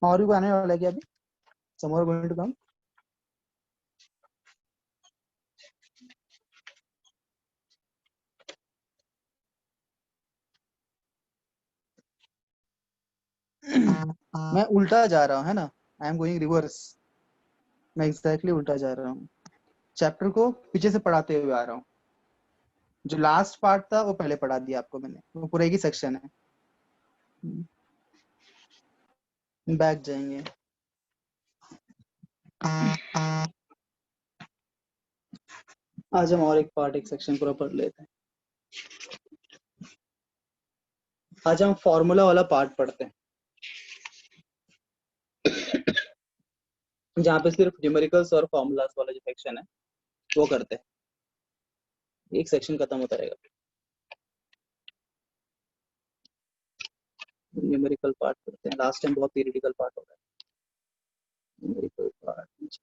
और भी आने वाला है क्या अभी? Some more going to come? मैं उल्टा जा रहा हूँ है ना, आई एम गोइंग रिवर्स। मैं एग्जैक्टली उल्टा जा रहा हूँ, चैप्टर को पीछे से पढ़ाते हुए आ रहा हूँ। जो लास्ट पार्ट था वो पहले पढ़ा दिया आपको मैंने, वो पूरा एक ही सेक्शन है। बैक जाएंगे। आज हम और एक पार्ट, एक सेक्शन पूरा पढ़ लेते हैं। आज हम फॉर्मूला वाला पार्ट पढ़ते हैं, जहाँ पे सिर्फ न्यूमेरिकल्स और फॉर्मूलास वाला जो सेक्शन है वो करते हैं। एक सेक्शन खत्म होता रहेगा, न्यूमेरिकल पार्ट करते हैं। लास्ट टाइम बहुत थियरिटिकल पार्ट हो रहा है, न्यूमेरिकल पार्ट।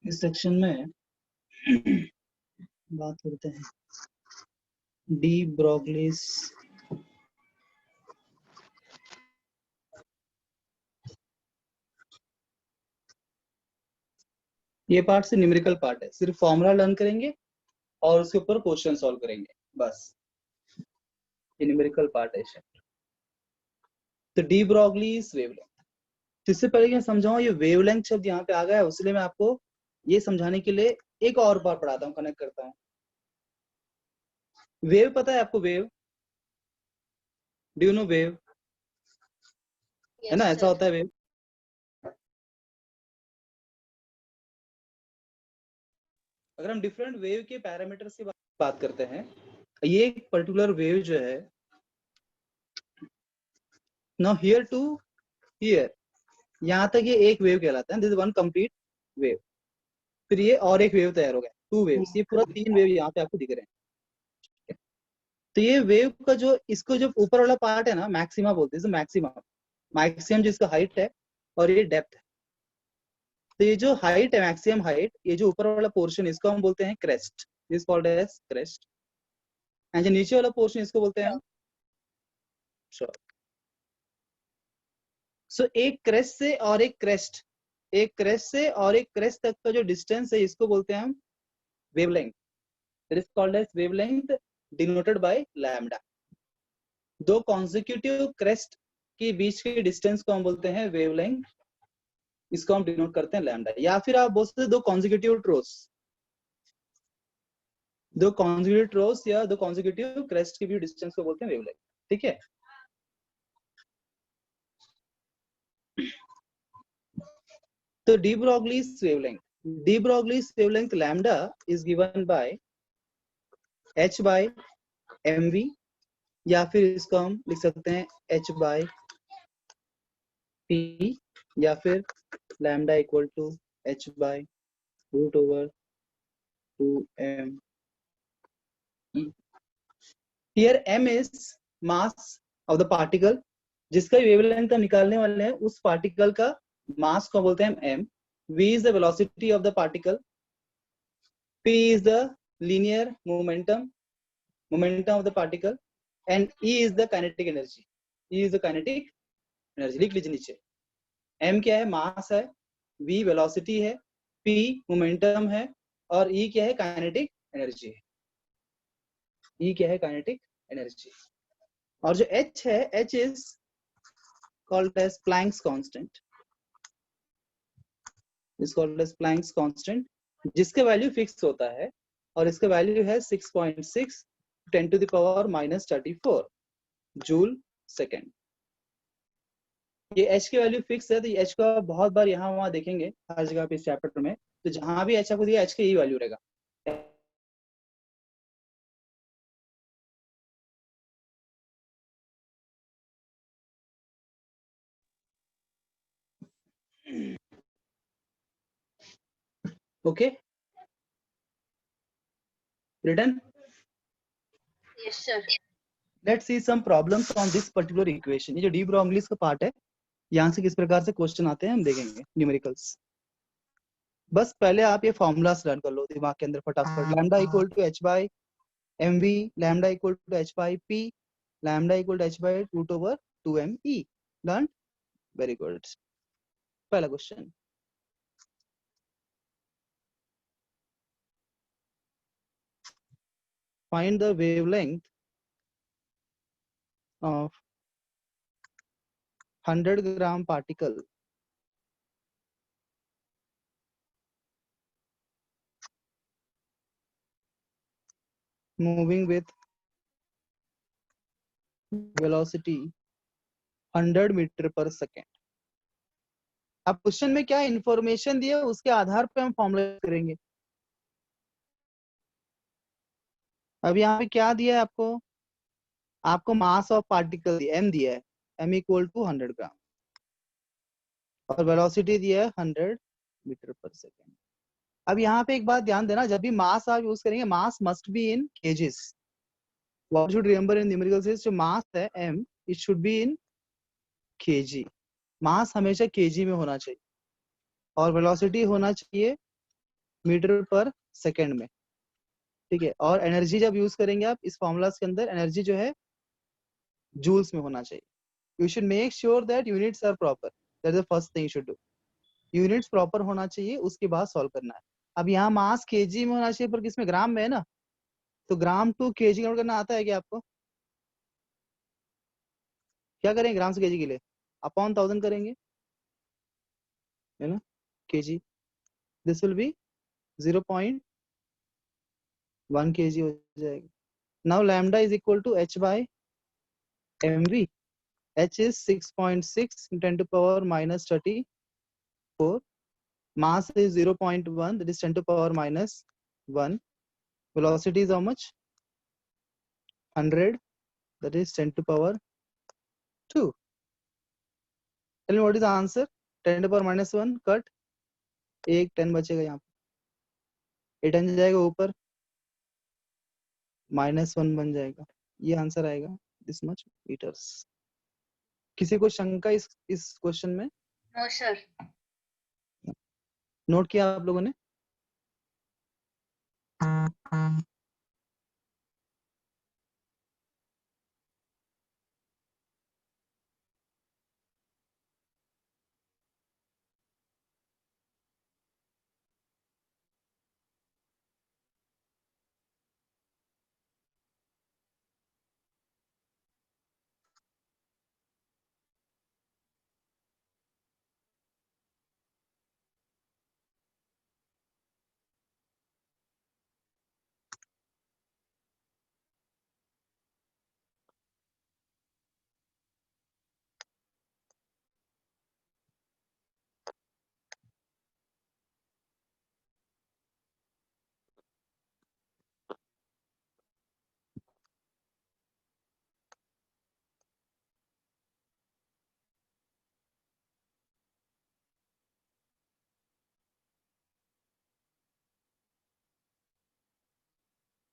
इस सेक्शन में बात करते हैं डी ब्रोगलीस ये पार्ट से न्यूमेरिकल पार्ट है, सिर्फ फॉर्मूला लर्न करेंगे और उसके ऊपर क्वेश्चन सॉल्व करेंगे, बस ये न्यूमेरिकल पार्ट है। तो डी ब्रोगलीस वेवलेंथ, तो इससे पहले मैं समझाऊं ये वेवलेंथ शब्द यहाँ पे आ गया है, इसलिए मैं आपको ये समझाने के लिए एक और बार पढ़ाता हूँ, कनेक्ट करता हूँ। वेव पता है आपको? Wave, do you know wave? है ना, ऐसा होता है वेव। अगर हम डिफरेंट वेव के पैरामीटर्स की बात करते हैं, ये एक पर्टिकुलर वेव जो है, नाउ हियर टू हियर, यहाँ तक ये एक वेव कहलाता है, this is one complete wave. फिर ये और एक वेव तैयार हो गया, टू वेव्स, ये पूरा तीन वेव यहाँ पे आपको दिख रहे हैं। तो ये वेव का जो इसको जो ऊपर वाला पार्ट है ना, मैक्सिमा बोलते हैं, मैक्सिमा, मैक्सिमम जिसका हाइट है और ये डेप्थ है। तो ये जो हाइट है, मैक्सिमम हाइट, ये जो ऊपर वाला पोर्शन इसको हम बोलते हैं crest, this called as crest. And जो नीचे वाला पोर्शन इसको बोलते हैं श्योर। सो एक क्रेस्ट से और एक क्रेस्ट, एक क्रेस्ट से और एक क्रेस्ट तक का जो डिस्टेंस है इसको बोलते हैं हम wavelength. It is called as wavelength denoted by lambda. दो कॉन्जिक्यूटिव क्रेस्ट के बीच के डिस्टेंस को हम बोलते हैं वेवलेंथ, इसको हम डिनोट करते हैं लैम्डा। या फिर आप बोल सकते हैं दो कॉन्जिक्यूटिव ट्रोस, दो कॉन्जिक्यूटिव ट्रोस या दो कॉन्जिक्यूटिव क्रेस्ट के बीच डिस्टेंस को बोलते हैं वेवलेंथ। ठीक है, तो de Broglie's wavelength, de Broglie's wavelength lambda is given by h by mv, या फिर इसको हम लिख सकते हैं h बाय p, या फिर lambda equal to h by root over 2m। Here m is mass of the particle, जिसका वेवलेंथ हम निकालने वाले हैं उस पार्टिकल का मास को बोलते हैं m। v is the velocity of the particle, p is the linear momentum of the particle, and e is the kinetic energy, e is the kinetic energy। लिख लीजिए नीचे, m क्या है? मास है, v वेलोसिटी है, p मोमेंटम है, और e क्या है? काइनेटिक एनर्जी है। e क्या है? Kinetic energy. और जो h है, h is called as Planck's constant. Is called as Planck's constant, जिसका वैल्यू फिक्स होता है और इसका वैल्यू है 6.6 10⁻⁻34 जूल सेकेंड। ये h की वैल्यू फिक्स है, तो h को आप बहुत बार यहाँ वहां देखेंगे हर जगह पे इस चैप्टर में, तो जहां भी h आपको दिया h का यही वैल्यू रहेगा। Okay, written. Yes, sir. Let's see some problems on this particular equation. ये जो डी ब्रोगलीज का पार्ट है, यहाँ से किस प्रकार से क्वेश्चन आते हैं हम देखेंगे, न्यूमेरिकल्स। बस पहले आप ये फॉर्मूलास लर्न कर लो दिमाग के अंदर फटाफट। Lambda equal to h by mv, lambda equal to h by p, lambda equal to h by root over 2me। Learn, very good. पहला question, find the wavelength of 100 gram particle moving with velocity 100 metre पर second. अब question में क्या information दिया है उसके आधार पे हम फॉर्मूला करेंगे। अब यहाँ पे क्या दिया है आपको, आपको मास ऑफ पार्टिकल m दिया है, m इक्वल टू 100 ग्राम, और वेलोसिटी दिया है 100 मीटर पर सेकेंड। अब यहाँ पे एक बात ध्यान देना, जब भी मास आप यूज करेंगे, mass must be in kgs. What should remember in numericals is, जो मास है m, it should be in kg. Mass हमेशा केजी में होना चाहिए और वेलोसिटी होना चाहिए मीटर पर सेकेंड में, ठीक है। और एनर्जी जब यूज करेंगे आप इस फॉर्मूलाज के अंदर, एनर्जी जो है जूल्स में होना चाहिए। You should make sure that units are proper, that is the first thing you should do. Units proper होना चाहिए, उसके बाद सॉल्व करना है। अब यहाँ मास केजी में होना चाहिए, पर किसमें, ग्राम में है ना, तो ग्राम टू केजी कन्वर्ट करना आता है क्या आपको? क्या करेंगे ग्राम से केजी के लिए, अपॉन 1000 करेंगे, है ना, kg. This will be 0.1 kg हो जाएगा। Now lambda is equal to h by mv। h is 6.6 10⁻⁻34, mass is 0.1, that is 10⁻⁻1, velocity is how much, 100, that is 10⁻²। tell me what is the answer, 10⁻⁻1 cut, एक 10 बचेगा यहाँ पे, 10 जाएगा ऊपर, -1 बन जाएगा, ये आंसर आएगा, दिस मच मीटर्स। किसी को शंका इस क्वेश्चन में? No, sir. नोट किया आप लोगों ने?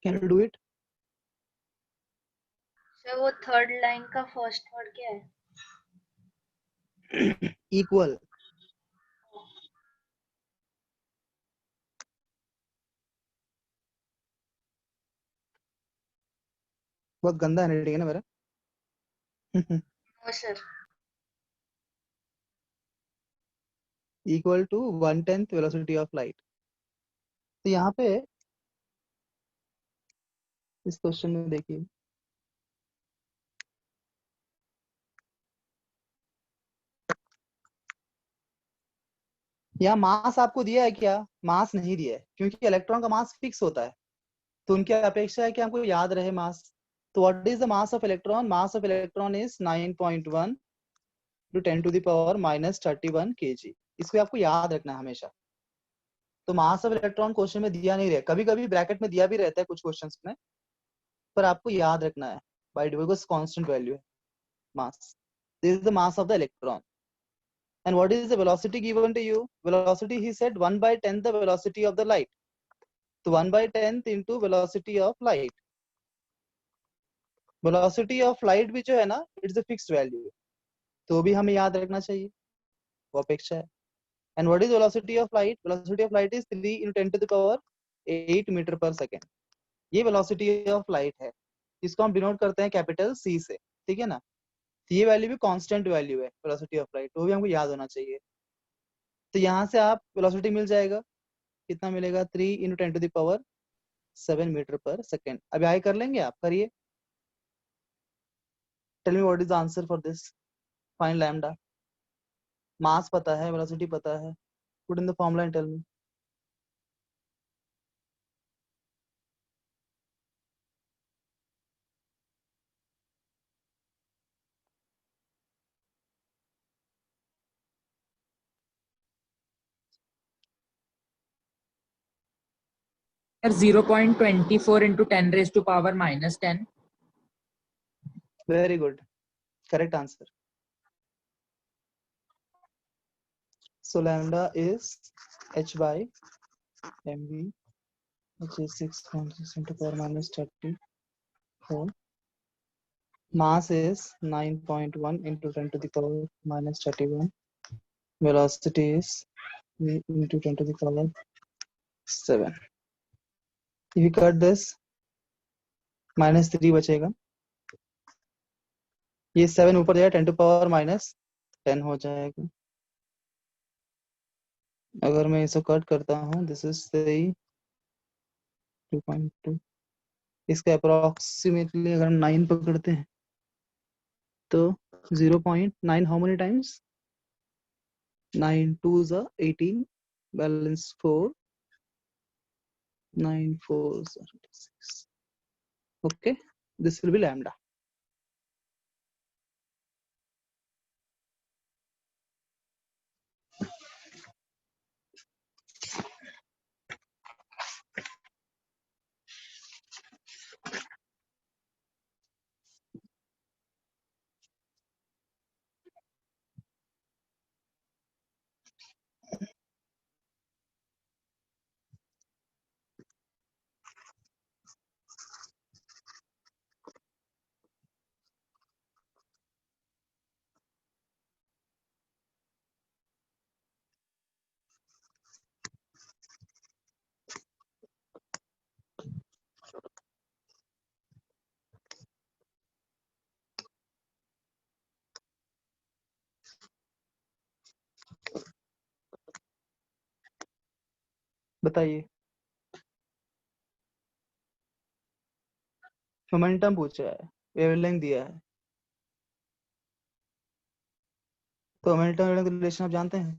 Can you do it? Sir, वो थर्ड लाइन का फर्स्ट वर्ड क्या है? इक्वल। बहुत गंदा हैंडराइटिंग है ना मेरा। No, sir. Equal to 1/10 velocity of light. तो यहाँ पे इस क्वेश्चन में देखिए, यहाँ मास आपको दिया है क्या? मास नहीं दिया है, क्योंकि इलेक्ट्रॉन का मास फिक्स होता है, तो उनकी अपेक्षा है कि हमको याद रहे मास। तो what is the mass of electron? Mass of electron is 9.1 to 10 to the power minus 31 kg। इसको आपको याद रखना है हमेशा। तो मास ऑफ इलेक्ट्रॉन क्वेश्चन में दिया नहीं रहे, कभी कभी ब्रैकेट में दिया भी रहता है कुछ क्वेश्चंस में, पर आपको याद रखना है बाय डिफॉल्ट कांस्टेंट वैल्यू है mass. This is the mass of the electron. And what is the velocity given to you? Velocity, he said 1 by 10 the velocity of the light. So 1 by 10th into velocity of light. Velocity of light भी जो है ना, it's a fixed value. तो भी हमें याद रखना चाहिए, वो अपेक्षा है। And what is velocity of light? Velocity of light is 3 into 10 to the power 8 metre पर सेकेंड। ये velocity of light है, इसको हम डिनोट करते हैं कैपिटल C से, ठीक है ना। तो ये वैल्यू भी कांस्टेंट वैल्यू है velocity of light, तो भी हमको याद होना चाहिए। तो यहाँ से आप velocity मिल जाएगा, कितना मिलेगा? 3 into 10 to the power 7 metre पर सेकेंड। अभी आगे कर लेंगे, आप करिए। Tell me what is the answer for this. Find lambda. Mass पता है, वेलोसिटी पता है, put in the formula and tell me. Sir, 0.24 into 10 raised to power minus 10. Very good, correct answer. So lambda is h by mv, which is 6.6 into power minus 34. Mass is 9.1 into 10 to the power minus 31. Velocity is v into 10 to the power 7. If you cut this, minus 3 बचेगा, ये 7 ऊपर जाएगा, 10 to power minus 10 हो जाएगा। अगर मैं इसे cut करता हूँ, दिस इज 2.2, इसका अप्रोक्सीमेटली अगर हम 9 पकड़ते हैं तो 0.9 how many times? 9 2s are 18, balance 4, 9 4s are 6. Okay, this will be lambda. बताइए, मोमेंटम पूछा है, वेवलेंथ दिया है, तो मोमेंटम रिलेशन आप जानते हैं।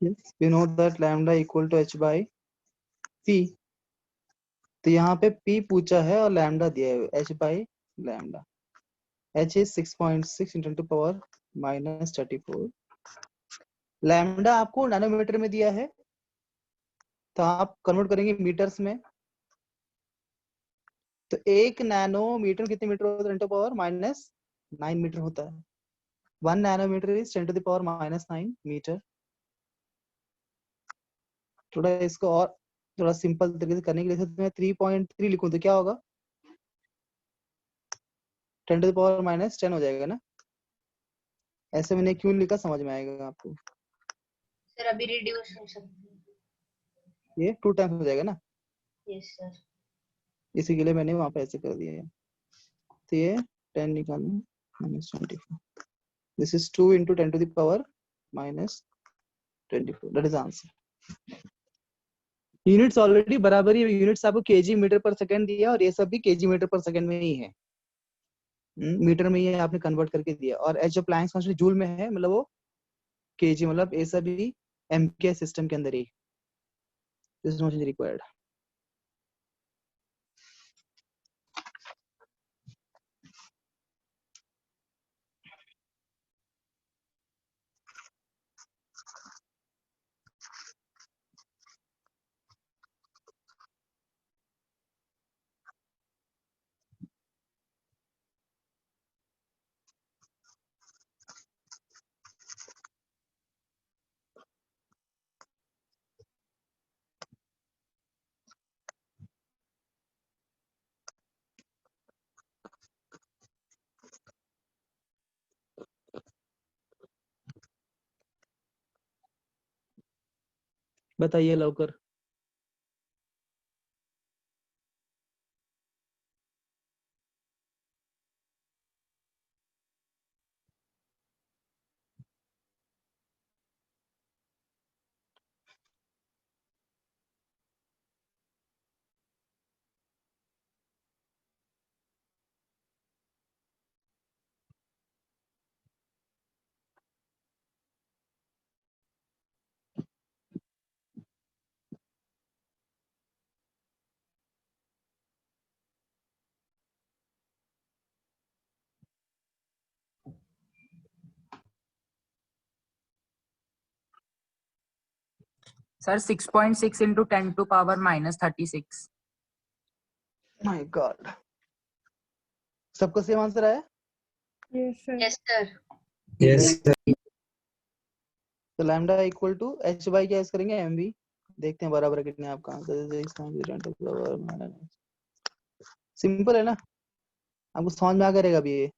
Yes, we know that lambda equal to h by p. तो यहाँ पे p पूछा है और लैम्डा दिया है h by lambda. h is 6.6 into power minus 34. Lambda आपको नैनोमीटर में दिया है, तो आप कन्वर्ट करेंगे मीटर्स में। तो 1 नैनोमीटर कितने मीटर होता है? 10 टू पावर माइनस 9 मीटर होता है। 1 nanometre is 10 to the power minus 9 metre. थोड़ा इसको और थोड़ा सिंपल तरीके से करने के लिए मैं 3.3 लिखूं तो क्या होगा? 10 टू द पावर माइनस 10 हो जाएगा ना। ऐसे मैंने क्यों लिखा समझ में आएगा आपको। सर अभी रिड्यूस हो सकती है। ये 2 टाइम्स हो जाएगा ना। Yes sir. इसी के लिए मैंने वहां पे ऐसे कर दिया है। तो ये 10 निकालना -24, this is 2 into 10 to the power -24, that is answer. Units already बराबर ही, यूनिट्स आपको केजी मीटर पर सेकंड दिया और ये सब भी केजी मीटर पर सेकंड में ही है, मीटर में ही आपने कन्वर्ट करके दिया। और एच जो प्लैंक्स कांस्टेंट जूल में है, मतलब वो केजी, मतलब ये सब भी एम के सिस्टम के अंदर ही, दिस इज नॉट रिक्वायर्ड। बताइए लवकर। Sir 6.6 into 10 to power -36। My god, सबको सेम आंसर आया? Yes, sir. Yes, sir. Yes, sir. तो lambda equal to H by क्या यूज करेंगे, एम वी। देखते हैं बराबर है कितने आपका आंसर। सिंपल है ना, आपको समझ में आ करेगा भी ये।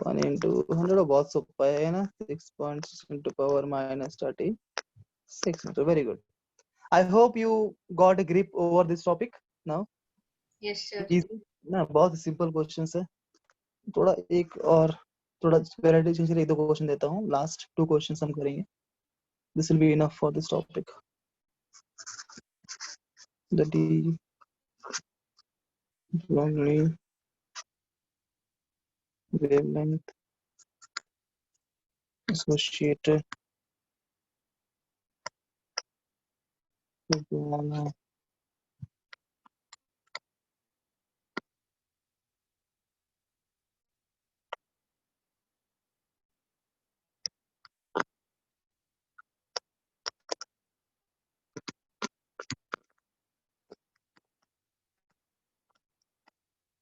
1 into 100 बहुत सोपा है ना। 6.6 into power -36 metre. Very good. I hope you got a grip over this topic now. Yes, sir. Easy ना, बहुत सिंपल क्वेश्चंस है। थोड़ा एक और थोड़ा वैरायटी चेंज करके 2 क्वेश्चन देता हूँ, लास्ट 2 क्वेश्चंस हम करेंगे। This will be enough for this topic. That is only wavelength associated with one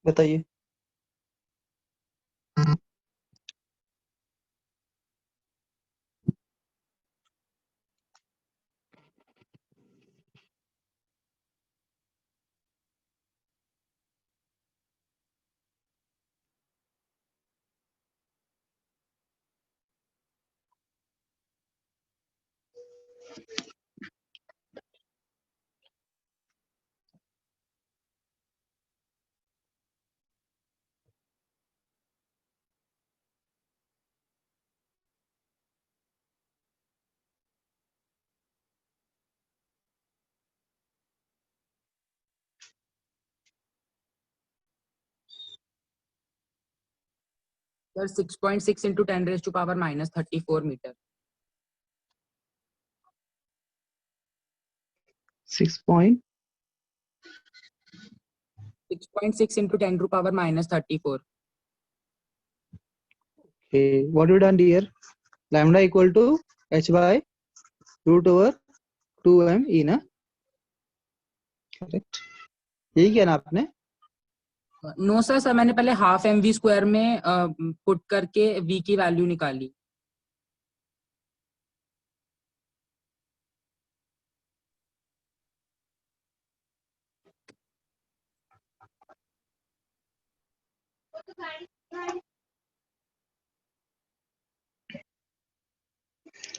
बताइए। Sir 6.6 into 10 raised to power -34 metre. 6.6 into 10 to power -34। Okay, what you done here? Lambda equal to h by root over 2m e ना, correct? यही किया ना आपने? No sir मैंने पहले half M we square में put करके we की वैल्यू निकाली।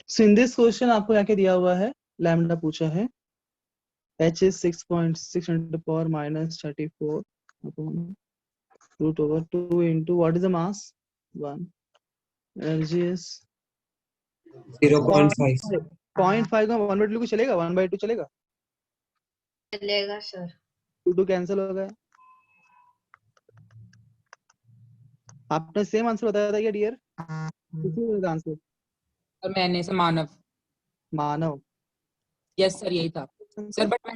So in this question आपको क्या क्या दिया हुआ है? लैम्डा पूछा है H is 6.6 into the power minus 34 upon root over 2 into what is the mass? 1. Energy is 0.5. 0.5 का 1/2 को चलेगा, 1/2 चलेगा, चलेगा सर। 2 कैंसिल हो गया। आपने सेम आंसर बताया था क्या डियर? किसी का आंसर? और मैंने से मानव, मानव। यस सर यही था सर। बट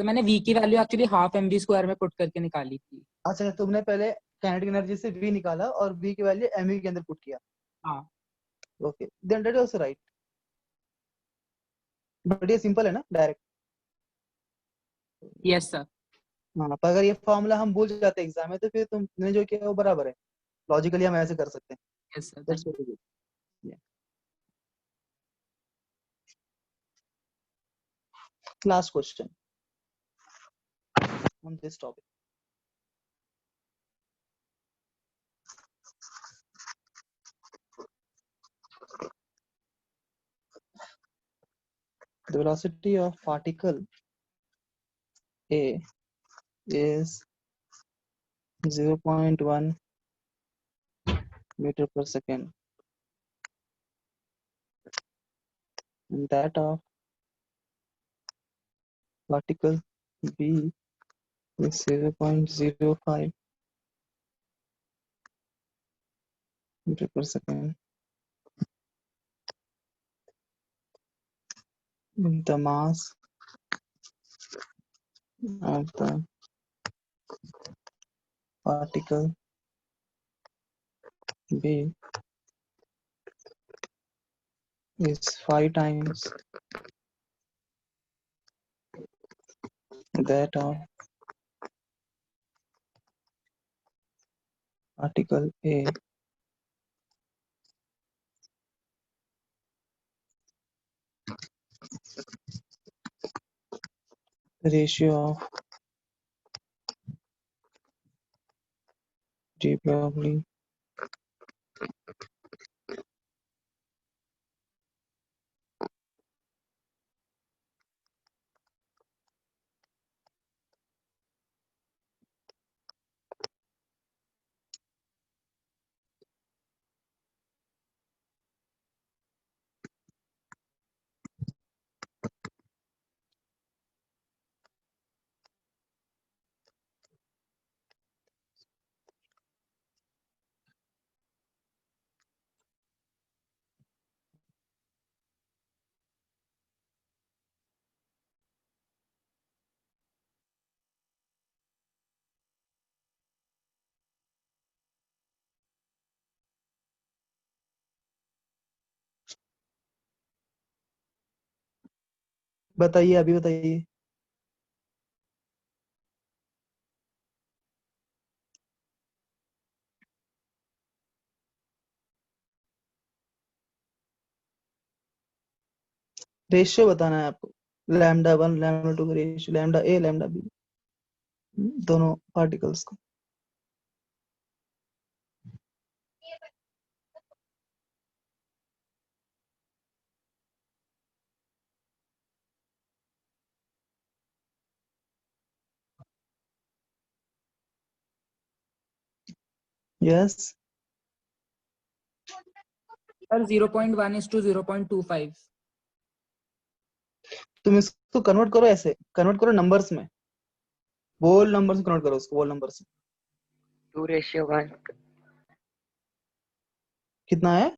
मैंने v की value actually half mv square में पुट करके निकाली थी। अच्छा, तुमने पहले काइनेटिक एनर्जी से v निकाला और v की वैल्यू mv के अंदर पुट किया। हाँ okay, then that is also right. But ये सिंपल है ना, डायरेक्ट। Yes sir. हाँ, पर अगर ये फॉर्मूला हम भूल जाते हैं एग्जाम में तो फिर तुमने जो किया वो बराबर है। लॉजिकली हम ऐसे कर सकते हैं। Yes sir. That's very good. Yeah. Last question on this topic. The velocity of particle A is 0.1 meter per second, and that of particle B is 0.05 meter per second. The mass of the particle B is 5 times that of particle A. The ratio of de Broglie बताइए, अभी बताइए। Ratio बताना है आपको, lambda 1 lambda 2 का ratio, lambda ए lambda B, दोनों particles को। Yes, sir 0.1:0.25। तुम इसको कन्वर्ट करो, ऐसे कन्वर्ट करो नंबर्स में, होल नंबर से कन्वर्ट करो उसको, होल नंबर से। 2:1. कितना है?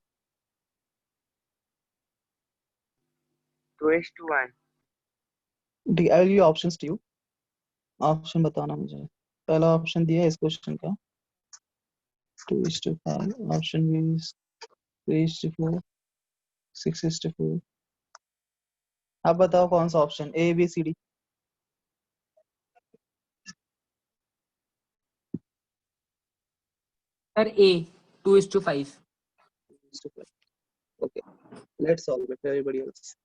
2:1. I will give options to you. Option बताना मुझे। पहला ऑप्शन दिया है इस क्वेश्चन का 2:5, ऑप्शन बी 3:4, 6:4। आप बताओ कौन सा option, A B C D? Sir A 2:5। Okay, let's solve it. Everybody else.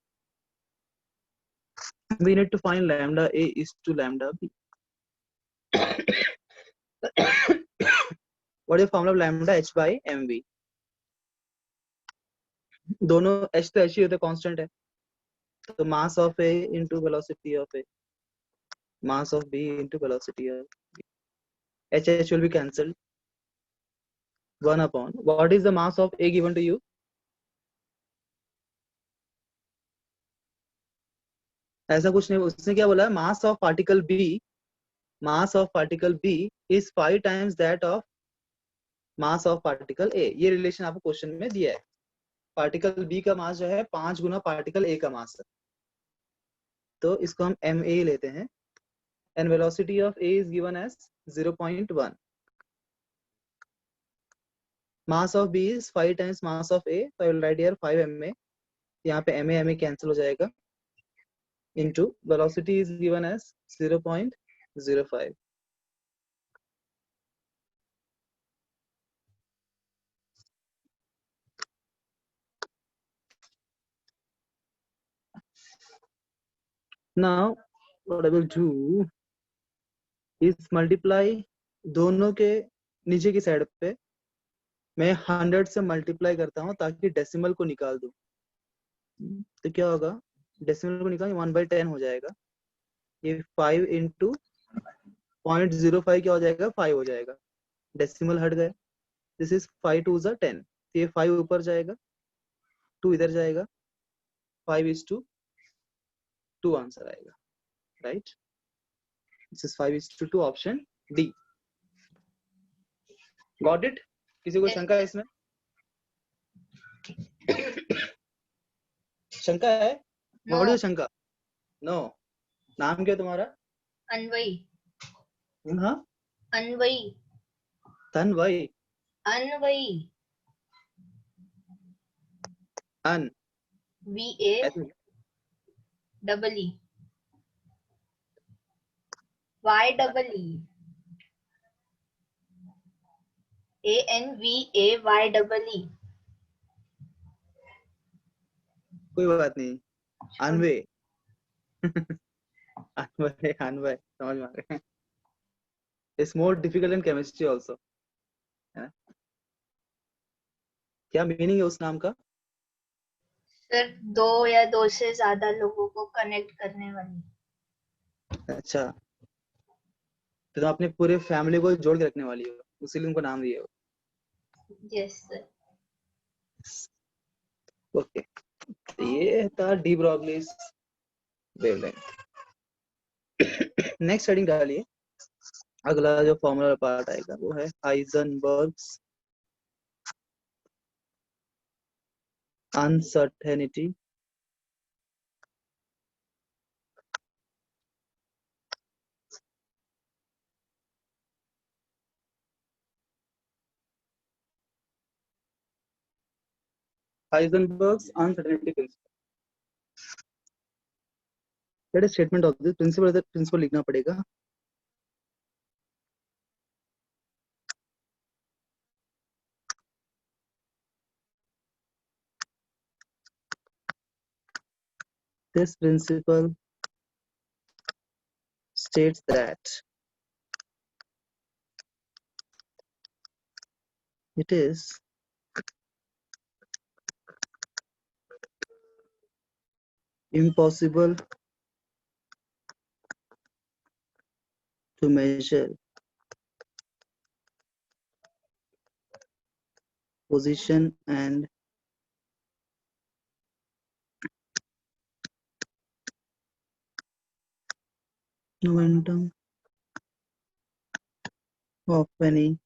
We need to find lambda A is to lambda B. What is the formula of lambda? H by mv. दोनों h तो h ही होते, constant है, तो mass of A into velocity of A. mass of B into velocity of B. H will be cancelled. 1 upon. What is the mass of A given to you? ऐसा कुछ नहीं, उसने क्या बोला? Mass of particle B is 5 times that of mass of particle A. ये relation आपको question में दिया है. पार्टिकल B का मास जो है 5 गुना पार्टिकल A का मास है, तो इसको हम ma लेते हैं. And velocity of A is given as 0.1. Mass of B is 5 times mass of A, so I will write here 5 ma. यहाँ पे ma cancel हो जाएगा. Into velocity is given as 0.05. Now what I will do is multiply दोनों के नीचे की side पे मैं 100 से मल्टीप्लाई करता हूँ ताकि डेसिमल को निकाल दूं. तो क्या होगा? डेसिमल को निकाल 1/10 हो जाएगा. ये 5 इंटू 0.05 क्या हो जाएगा? 5 हो जाएगा. डेसिमल हट गए. दिस इज 5 2 ज़ा 10. ये 5 ऊपर जाएगा, 2 इधर जाएगा, 5:2 आंसर आएगा. Right? This is 5:2, option D. Got it? किसी को Yes, शंका है इसमें? शंका है? No. व्हाट इज शंका? नो. नाम क्या है तुम्हारा? Anvai. हाँ, Anvai. तन्वय. Anvai. अन VA ऐसे double E. Y double E. ANVAY double E. कोई बात नहीं. अनवे. अनवय, अनवय समझ में आ गया. It's more difficult in chemistry also. क्या मीनिंग है उस नाम का? सर 2 या 2 से ज्यादा लोगों को कनेक्ट करने वाली. अच्छा, तो तुम अपने पूरे फैमिली को जोड़ के रखने वाली हो, इसीलिए उनको नाम दिए हो. Yes sir. ओके. ये था de Broglie's wavelength. Next heading डालिए. अगला जो फॉर्मूला पार्ट आएगा वो है हाइजेनबर्ग्स uncertainty. Heisenberg's uncertainty principle. That is statement of the principle. The principle लिखना पड़ेगा. This principle states that it is impossible to measure position and momentum of any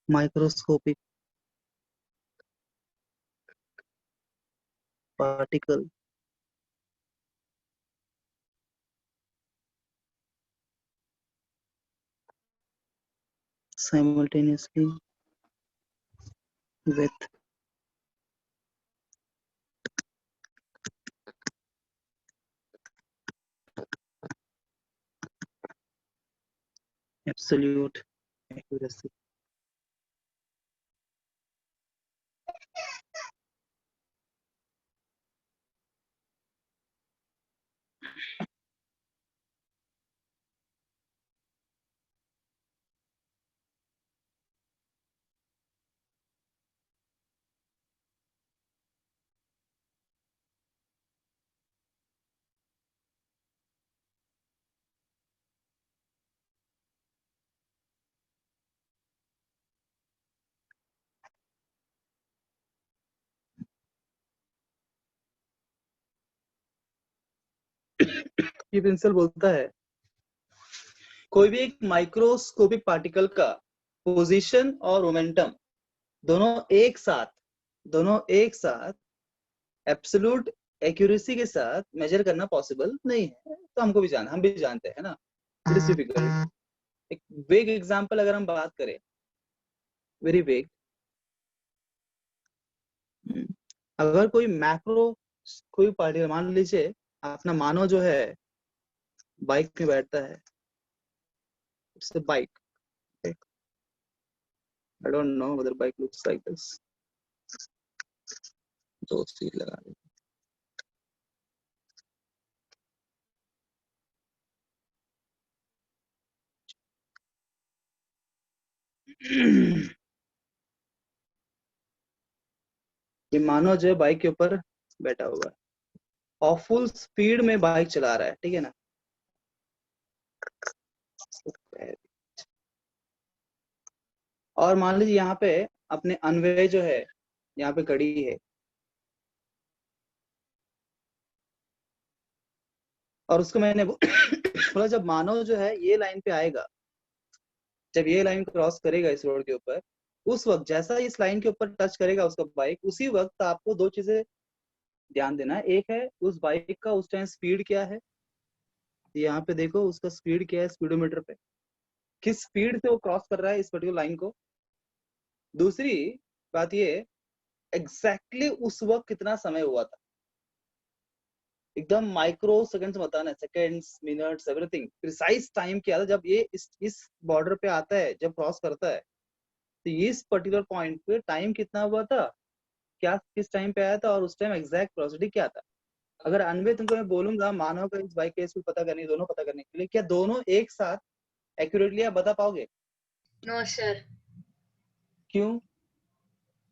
microscopic particle simultaneously with absolute accuracy. ये principal बोलता है कोई भी एक microscopic particle का position और मोमेंटम दोनों एक साथ एब्सोल्यूट एक्यूरेसी के साथ मेजर करना पॉसिबल नहीं है। तो हम भी जानते हैं ना, इट इज डिफिकल्ट। एक वेग एग्जांपल अगर हम बात करें, वेरी वेग, अगर कोई पार्टिकल, मान लीजिए अपना मानव जो है बाइक में बैठता है, it's a bike, I don't know whether bike looks like this, दो सीट लगा दे। ये मानव जो है बाइक के ऊपर बैठा हुआ है और फुल स्पीड में बाइक चला रहा है, ठीक है ना। और मान लीजिए यहाँ पे अपने अनवे जो है यहाँ पे खड़ी है और उसको मैंने बोला जब मानव जो है ये लाइन पे आएगा, जब ये लाइन क्रॉस करेगा इस रोड के ऊपर, उस वक्त जैसा इस लाइन के ऊपर टच करेगा उसका बाइक, उसी वक्त आपको दो चीजें ध्यान देना है। एक है उस बाइक का उस टाइम स्पीड क्या है, यहाँ पे देखो उसका स्पीड क्या है स्पीडोमीटर पे, किस स्पीड से वो क्रॉस कर रहा है इस पर्टिकुलर लाइन को। दूसरी बात ये एग्जैक्टली उस वक्त कितना समय हुआ था, एकदम माइक्रो सेकंड्स बताना है, seconds, minutes, everything precise time क्या था जब ये इस बॉर्डर पे आता है, जब क्रॉस करता है, तो इस पर्टिकुलर पॉइंट पे टाइम कितना हुआ था, क्या किस टाइम पे आया था और उस टाइम एग्जैक्ट वेलोसिटी क्या था। अगर अनवे तुमको मैं बोलूंगा मानव का इस बाइक का स्पीड पता करने, दोनों पता करने के लिए, क्या दोनों एक साथ एक्यूरेटली आप बता पाओगे? नो सर, क्यों?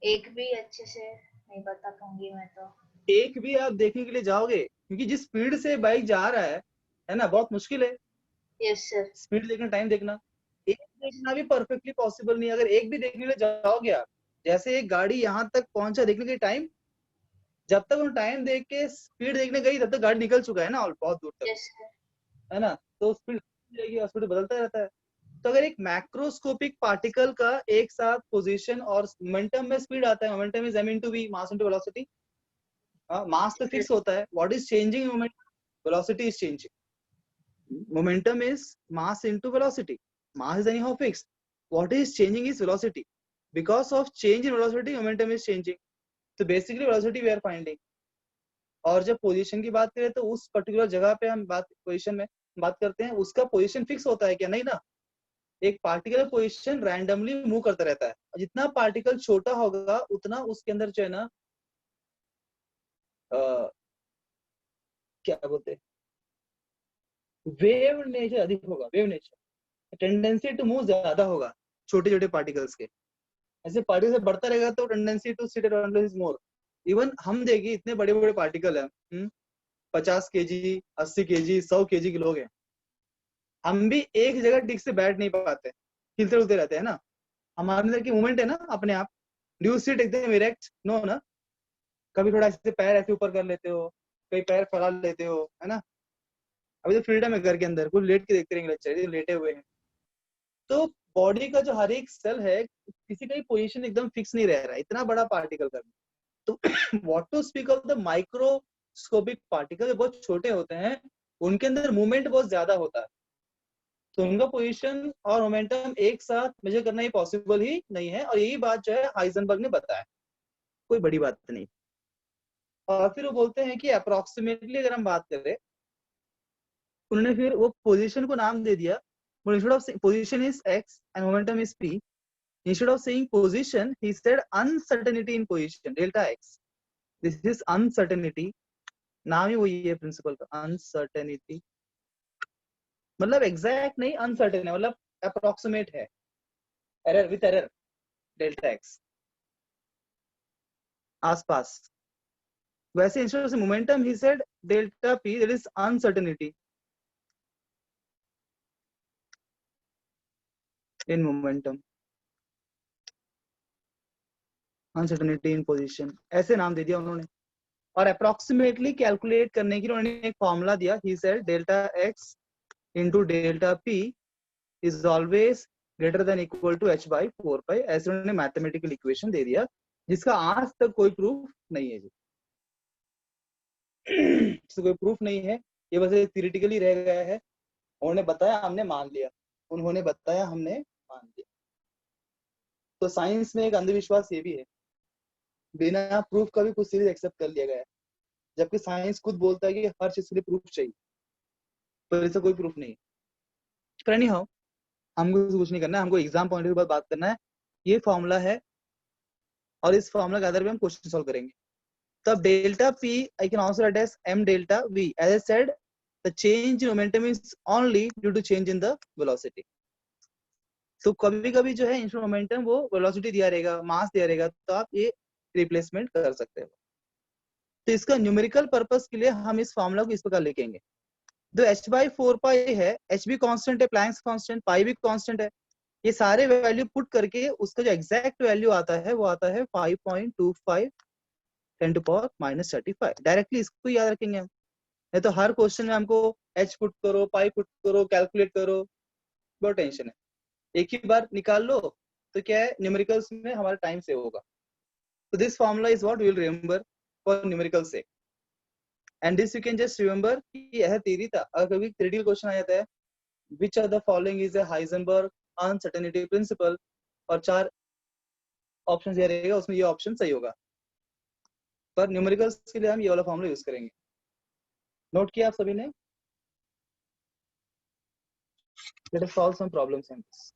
एक भी अच्छे से नहीं बता पाऊंगी मैं तो। एक भी आप देखने के लिए जाओगे क्योंकि जिस स्पीड से बाइक जा रहा है ना, बहुत मुश्किल है यस सर। स्पीड देखना, टाइम देखना। एक देखना भी परफेक्टली पॉसिबल नहीं। अगर एक भी देखने के लिए जाओगे आप, जैसे एक गाड़ी यहाँ तक पहुंचा देखने के टाइम, जब तक उन टाइम देख के स्पीड देखने गई तब तक गाड़ी निकल चुका है ना, और बहुत दूर तक, यस सर। है ना। तो स्पीड रहेगी और स्पीड बदलता रहता है। तो अगर एक मैक्रोस्कोपिक पार्टिकल का एक साथ पोजीशन और मोमेंटम में स्पीड आता है, momentum is m into v, mass into velocity. Mass तो फिक्स होता है, what is changing momentum, velocity is changing. Momentum is mass into velocity, mass is anyhow fixed, what is changing is velocity, because of change in velocity momentum is changing, so basically velocity we are finding। और जब position की बात करें तो उस particular जगह पे हम पोजीशन में बात करते हैं, उसका पोजीशन फिक्स होता है क्या? नहीं ना, एक पार्टिकल पोजीशन रैंडमली मूव करता रहता है। जितना पार्टिकल छोटा होगा उतना उसके अंदर जो है ना क्या बोलते हैं, वेव नेचर अधिक होगा, wave nature, tendency to move ज्यादा होगा छोटे छोटे पार्टिकल्स के। ऐसे पार्टिकल बढ़ता रहेगा तो tendency to sit at is more. Even हम देखिए इतने बड़े बड़े पार्टिकल है, 50 kg, 80 kg, 100 kg के लोग हैं, हम भी एक जगह ठीक से बैठ नहीं पाते, हिलते उलते रहते हैं ना। हमारे अंदर की मूवमेंट है ना अपने आप, ड्यू सीट एकदम इरेक्ट, नो ना, कभी थोड़ा ऐसे पैर ऐसे ऊपर कर लेते हो, कभी पैर फैला लेते हो, है ना। अभी तो फ्रीडम है घर के अंदर, कुछ लेट के देखते रहेंगे लेक्चर, लेटे हुए हैं। तो बॉडी का जो हर एक सेल है किसी का भी पोजीशन एकदम फिक्स नहीं रह रहा है, इतना बड़ा पार्टिकल का। तो what to speak of the microscopic particle, जो बहुत छोटे होते हैं, उनके अंदर मूवमेंट बहुत ज्यादा होता है, तो उनका पोजीशन और मोमेंटम एक साथ मेजर करना ही पॉसिबल ही नहीं है। और यही बात जो है हाइजेनबर्ग ने बताया, कोई बड़ी बात नहीं। और फिर वो बोलते हैं कि अप्रोक्सीमेटली अगर हम बात करें, उन्होंने फिर वो पोजीशन को नाम दे दिया, instead of saying position is x and momentum is p, instead of saying position he said uncertainty in position, delta x, this is uncertainty। नाम ही वही है प्रिंसिपल का, अनसर्टेनिटी, मतलब एग्जैक्ट नहीं, अनसर्टेन है, मतलब अप्रोक्सीमेट है, error with error, delta x आसपास। वैसे instead of momentum he said delta P, that is uncertainty in momentum, uncertainty in position, ऐसे नाम दे दिया उन्होंने। और अप्रोक्सीमेटली कैलकुलेट करने के लिए उन्होंने एक फॉर्मूला दिया. He said delta x into delta p is always greater than equal to h by 4 pi. ऐसे उन्होंने मैथमेटिकल इक्वेशन दे दिया जिसका आज तक कोई प्रूफ नहीं है जी. इससे कोई प्रूफ नहीं है, ये बस थियोरेटिकली रह गया है. उन्होंने बताया हमने मान लिया, उन्होंने बताया हमने मान लिया. तो साइंस में एक अंधविश्वास ये भी है, बिना प्रूफ का भी कुछ चीज एक्सेप्ट कर लिया गया है, जबकि साइंस खुद बोलता है कि हर चीज के लिए प्रूफ चाहिए, पर इसका कोई प्रूफ नहीं है. पर एनी हाउ, हमको कुछ नहीं करना है, हमको एग्जाम पॉइंट ऑफ व्यू बात करना है. ये फॉर्मूला है और इस फॉर्मूला के आधार पे हम क्वेश्चन सॉल्व करेंगे. तब delta p I can also write as m delta v. As I said, the change in momentum is only due to change in the velocity. तो कभी कभी जो है इंस्टेंट मोमेंटम वो वेलोसिटी दिया रहेगा, मास दिया रहेगा, तो आप ये रिप्लेसमेंट कर सकते हो. तो इसका न्यूमेरिकल पर्पस के लिए हम इस फॉर्मूला को इस प्रकार लिखेंगे. जो h by 4 पाई है, h भी कांस्टेंट है, प्लैंक्स कांस्टेंट, पाई भी कांस्टेंट है. ये सारे वैल्यू पुट करके उसका जो एग्जैक्ट वैल्यू आता है वो आता है 5.25 10 to power minus 35. डायरेक्टली इसको याद रखेंगे हम. नहीं तो हर क्वेश्चन में हमको h पुट करो, पाई पुट करो, कैलकुलेट करो, बहुत टेंशन है. एक ही बार निकाल लो तो क्या है, न्यूमेरिकल्स में हमारा टाइम सेव होगा. तो this formula is what we will remember for numerical sake. And this you can just remember कि यह थ्योरी था. अगर कभी थ्योरेटिकल क्वेश्चन आ जाता है, which of the following is a Heisenberg uncertainty principle, और 4 ऑप्शन दिया रहेगा, उसमें ये ऑप्शन सही होगा. पर न्यूमेरिकल्स के लिए हम ये वाला फॉर्मूला यूज करेंगे. नोट किया आप सभी ने? Let us solve some problems in this.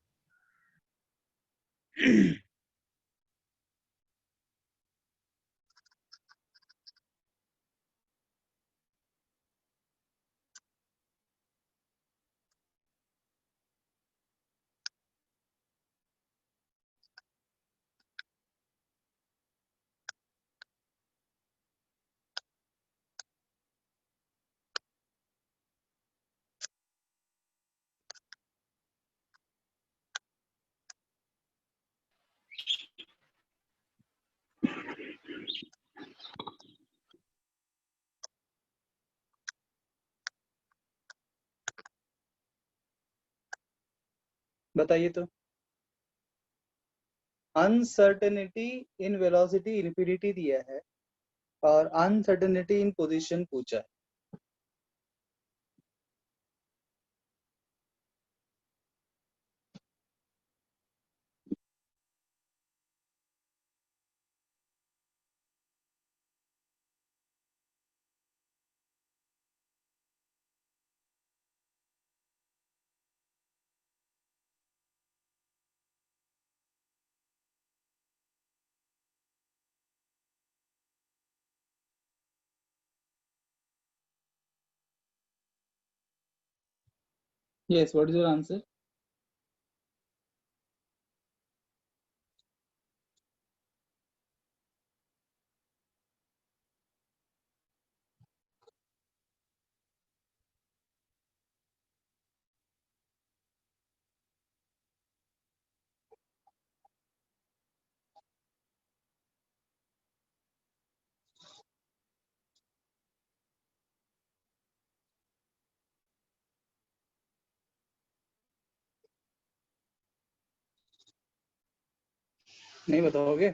बताइए तो. अनसर्टेनिटी इन वेलोसिटी इन्फिनिटी दिया है और अनसर्टेनिटी इन पोजीशन पूछा है. Yes, what is your answer? नहीं बताओगे?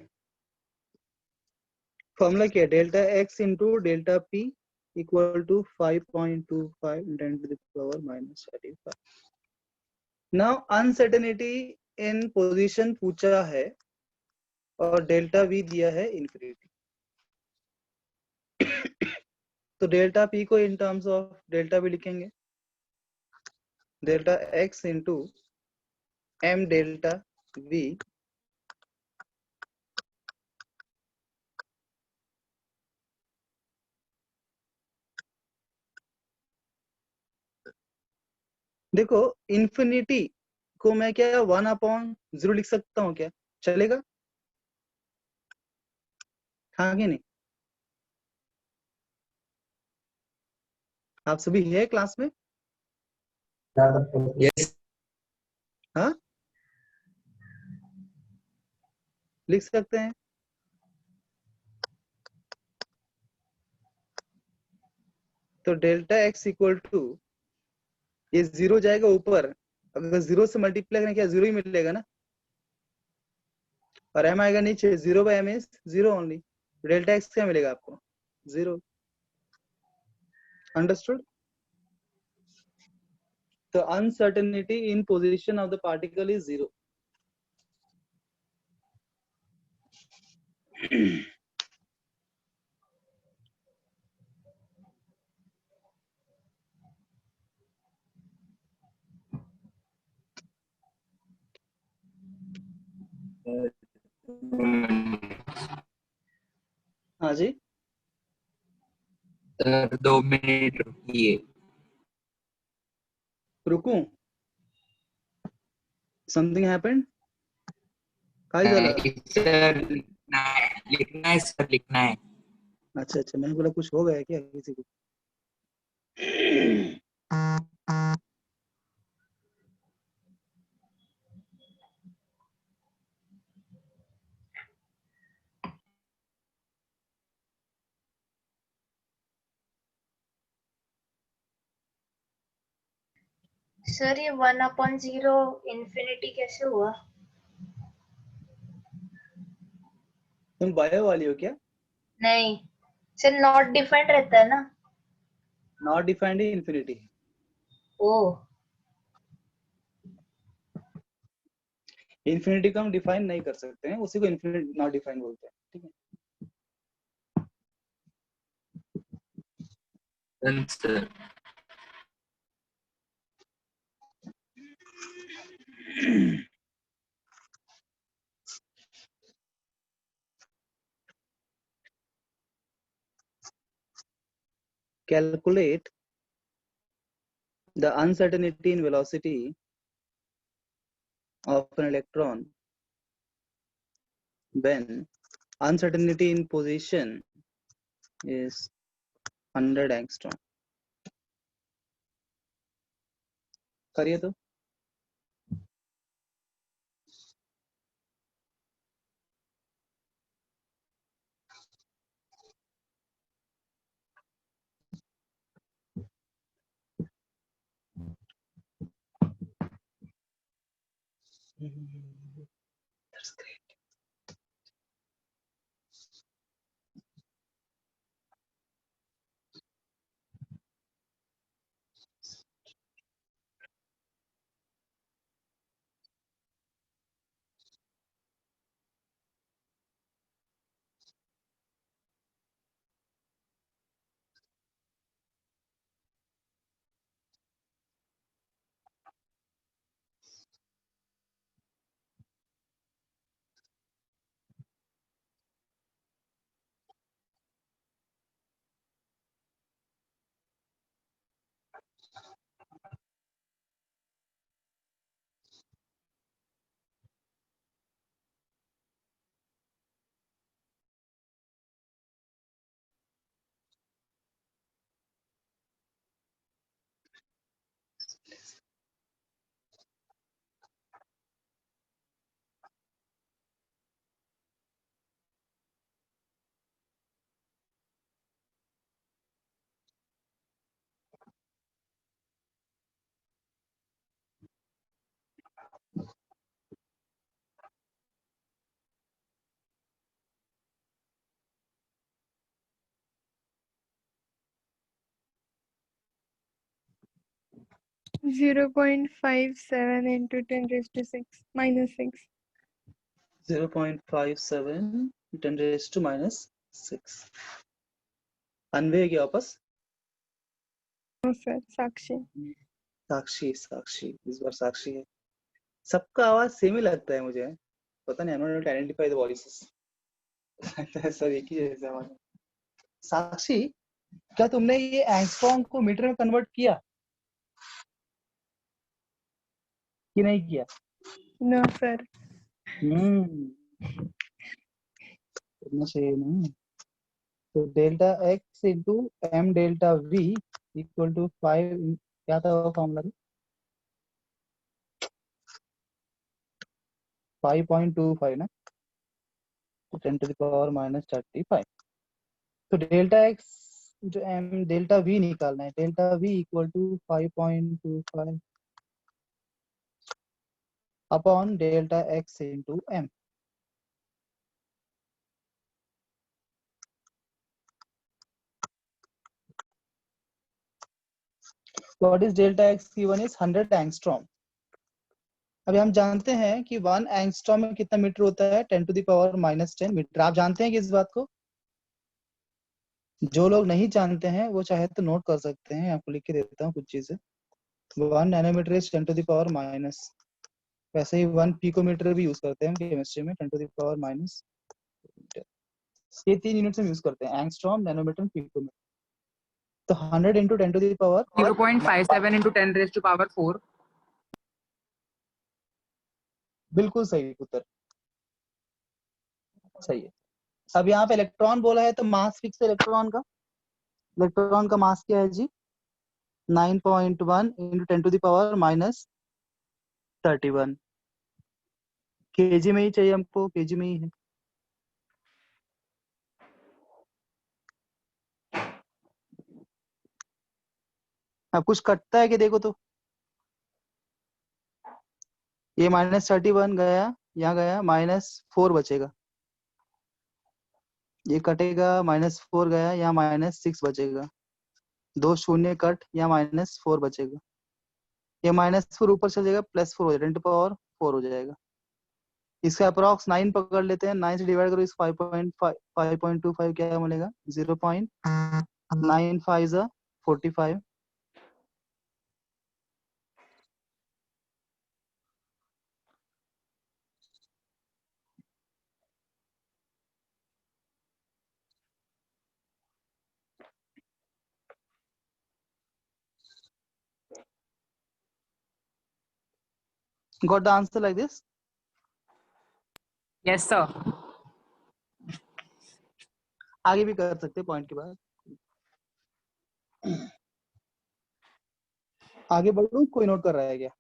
फॉर्मूला क्या है? Delta x into delta p equal to 5.25 10 to the power minus 35. Now uncertainty in position पूछा है और डेल्टा v दिया है इन्फिनिटी. तो डेल्टा p को in terms of delta v लिखेंगे. Delta x into m delta v देखो infinity को मैं क्या 1/0 लिख सकता हूँ क्या? चलेगा? हाँ कि नहीं? आप सभी है क्लास में? यस. हाँ, लिख सकते हैं. तो डेल्टा एक्स इक्वल टू, ये जीरो जाएगा ऊपर, अगर जीरो से मल्टीप्लाई करें क्या जीरो ही मिलेगा ना, और एम आएगा नीचे, zero by M is zero only, delta X क्या मिलेगा आपको, zero. Understood? The uncertainty in position of the particle is zero. हाँ जी, सर 2 मिनट रुकिए। रुकूं? Something happened? काय झालं? नहीं सर, लिखना है सर, लिखना है। अच्छा अच्छा, मैंने बोला कुछ हो गया क्या किसी को? सर ये 1/0 इंफिनिटी कैसे हुआ? तुम बायो वाली हो क्या? नहीं सर, नॉट डिफाइंड रहता है ना। नॉट डिफाइंड ही इंफिनिटी। ओ इंफिनिटी को हम डिफाइन नहीं कर सकते हैं, उसी को इंफिनिटी नॉट डिफाइंड बोलते हैं, ठीक है? Sir Calculate the uncertainty in velocity of an electron when uncertainty in position is 100 angstrom. करिए तो। That's great. (0.57 into 10⁻6 (-6)) 0.57 10⁻⁻6। अन्वय क्या वापस? No sir, साक्षी. साक्षी, साक्षी इस बार साक्षी है। सबका आवाज सेम ही लगता है मुझे, पता नहीं, I don't identify the voices. Sir एक ही जैसा आवाज है। साक्षी, क्या तुमने ये एंगस्ट्रॉम को मीटर में कन्वर्ट किया कि नहीं किया? No sir. करना चाहिए ना। तो delta X into M delta V equal to 5, क्या था वो फॉर्मूला? 5.25 ना, तो 10⁻⁻35। तो डेल्टा एक्स जो m डेल्टा v निकालना है, delta v equal to 5.25 upon delta x into m। What is delta x given is 100 angstrom. अभी हम जानते हैं कि 1 एंगस्ट्रॉम में कितना मीटर होता है, 10 टू द पावर -10 मीटर। आप जानते हैं कि इस बात को? जो लोग नहीं जानते हैं वो चाहे तो नोट कर सकते हैं, आपको लिख के देता हूँ कुछ चीजें। 1 nanometre is 10 to the power minus, वैसे ही 1 पिकोमीटर भी यूज करते हैं केमिस्ट्री में, 10 टू द पावर माइनस। ये 3 यूनिट्स हम यूज करते हैं, एंगस्ट्रॉम, नैनोमीटर, पिकोमीटर। तो 100 into 10 to the power 0.57 into 10 raised to power 4। बिल्कुल सही उत्तर, सही है। अब यहाँ पे इलेक्ट्रॉन बोला है तो मास फिक्स है इलेक्ट्रॉन का। इलेक्ट्रॉन का मास क्या है जी? 9.1 into 10 to the power -31। Kg में ही चाहिए हमको, केजी में ही है। अब कुछ कटता है कि देखो तो, ये -31 गया, यहाँ गया -4 बचेगा, ये कटेगा -4 गया, यहाँ -6 बचेगा, 2 शून्य कट, यहाँ -4 बचेगा, ये -4 ऊपर चल जाएगा, +4 हो जाएगा, 10 टू पावर 4 हो जाएगा। इसका अप्रॉक्स 9 पकड़ लेते हैं, 9 से डिवाइड करो, इस 5.25 क्या मिलेगा? 0.95 45। Got the answer like this? Yes sir। आगे भी कर सकते हैं पॉइंट के बाद। आगे बढ़ूं? कोई नोट कर रहा है क्या?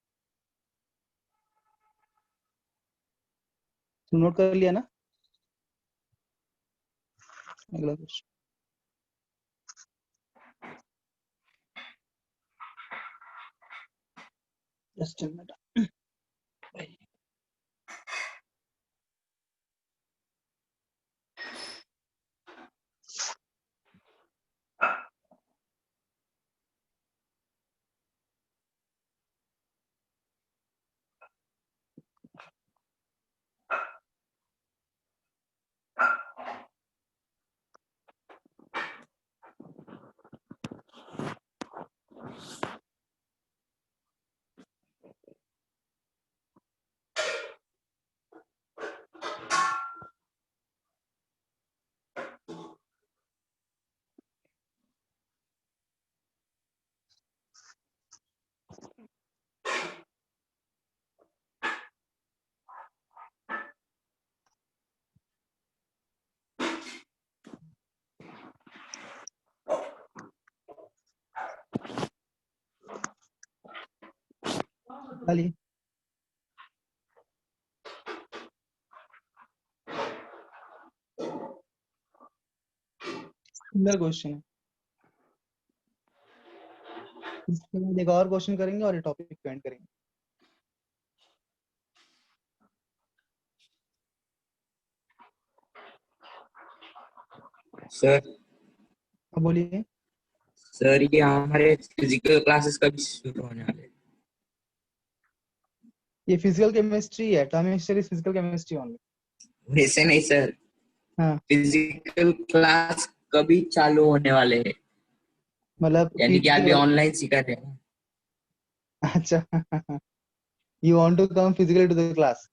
नोट कर लिया ना? अगला question. Just a minute. Similar question है, इसके बाद एक और क्वेश्चन करेंगे और ये टॉपिक पे एंड करेंगे। सर अब बोलिए। सर ये हमारे फिजिकल क्लासेस कभी शुरू होने वाले हैं? ये फिजिकल केमिस्ट्री है, chemistry is physical chemistry only. वैसे नहीं सर, हाँ, फिजिकल क्लास कभी चालू होने वाले हैं? मतलब यानी कि अभी ऑनलाइन सिखा रहे हैं। अच्छा you want to come physically to the class?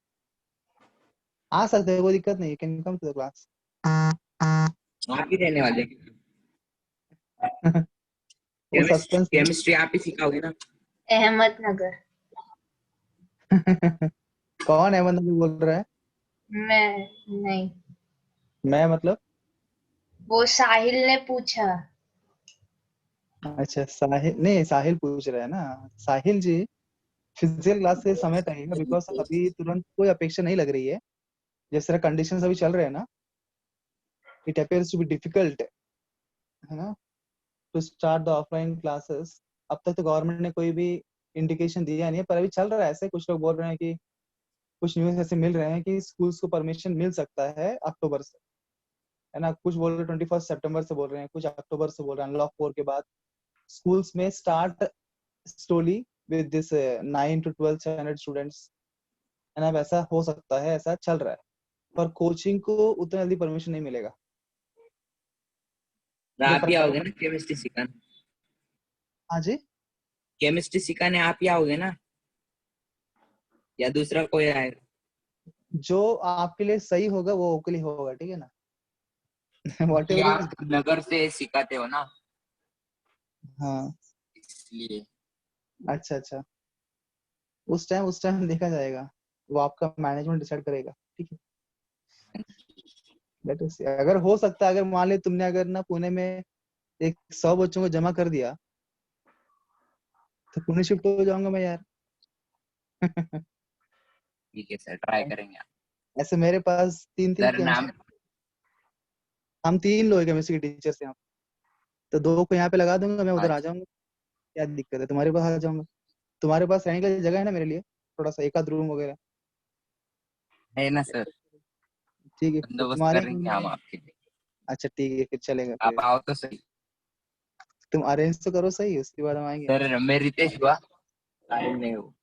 आ सकते हैं, कोई दिक्कत नहीं, can come to the class. आप ही रहने वाले हैं? वो सस्पेंस केमिस्ट्री आप ही सिखाओगे ना? अहमदनगर। कौन अहमदनगर बोल रहा है? मैं नहीं, मैं मतलब? वो साहिल ने पूछा। अच्छा साहिल, नहीं साहिल पूछ रहा है ना। साहिल जी फिजिकल क्लास से समय कहेगा, बिकॉज अभी तुरंत कोई अपेक्षा नहीं लग रही है। जिस तरह कंडीशंस अभी चल रहे हैं ना, it appears to be difficult, है ना। To start the offline classes. अब तक तो गवर्नमेंट ने कोई भी इंडिकेशन दिया नहीं है, पर अभी चल रहा है ऐसे, कुछ लोग बोल रहे हैं कि कुछ न्यूज़ ऐसे मिल रहे हैं कि स्कूल्स को परमिशन मिल सकता है अक्टूबर से, है ना। कुछ बोल रहे 21 सितंबर से बोल रहे हैं, कुछ अक्टूबर से बोल रहे हैं, अनलॉक 4 के बाद स्कूल्स में start slowly with this 9 to 12 standard students, है ना। वैसा हो सकता है, ऐसा चल रहा है, पर कोचिंग को उतना जल्दी परमिशन नहीं मिलेगा। आप ही आओगे ना केमिस्ट्री सिखाने? हाँ जी, केमिस्ट्री सिखाने आप ही आओगे ना, या दूसरा कोई आएगा? जो आपके लिए सही होगा वो आपके लिए होगा, ठीक है ना। वॉट ये एवर इज। आप नगर से सिखाते हो ना, हाँ, इसलिए। अच्छा अच्छा, उस टाइम देखा जाएगा, वो आपका मैनेजमेंट डिसाइड करेगा, ठीक है। लेट अस सी, अगर हो सकता है, अगर मान ली तुमने अगर ना पुणे में एक 100 बच्चों को जमा कर दिया तो पुणे शिफ्ट हो जाऊंगा मैं यार। ठीक है सर, ट्राई करेंगे। ऐसे मेरे पास तीन तीन सर नाम? हम 3 लोग केमिस्ट्री के टीचर्स यहाँ, तो 2 को यहाँ पे लगा दूंगा, मैं उधर आ अच्छा, जाऊंगा। क्या दिक्कत है, तुम्हारे पास आ जाऊंगा। तुम्हारे पास रहने के लिए जगह है ना मेरे लिए, थोड़ा सा एक आध रूम वगैरह? है ना सर, ठीक है, फिर बंदोबस्त तुम्हारे करेंगे हम आपके लिए। अच्छा ठीक है, फिर चलेगा। आप फिर आओ तो सही। तुम अरेंज तो करो सही, उसके बाद हम आएंगे। सर मैं रितेश हुआ, साहिल नहीं हूँ।